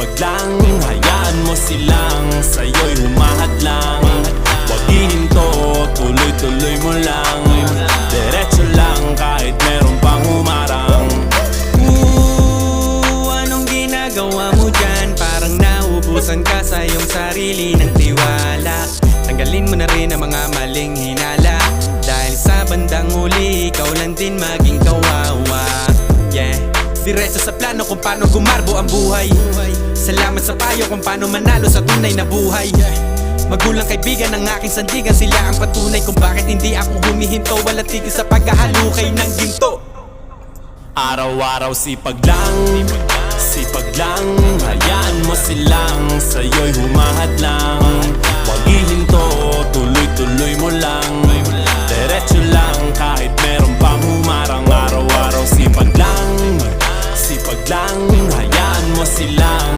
sipag lang, hayaan mo silang sa'yo'y humahad lang. Huwag ihinto, tuloy-tuloy mo lang. Diretso lang kahit meron pang humarang. Anong ginagawa mo dyan? Parang naubusan ka sa iyong sarili ng tiwala. Tanggalin mo na rin ang mga maling hinala, dahil sa bandang huli ikaw lang din maging kawawa. Yeah, diretso sa plano kung paano gumarbo ang buhay. Salamat sa payo kung paano manalo sa tunay na buhay. Magulang kaibigan ng aking sandigan, sila ang patunay kung bakit hindi ako humihinto. Walang tigil sa paghahalukay ng ginto. Araw-araw sipag lang, hayaan mo silang sa'yo'y humahad lang. Huwag ihinto, tuloy-tuloy mo lang. Diretso lang kahit meron pang humarang. Araw-araw sipag lang, hayaan mo silang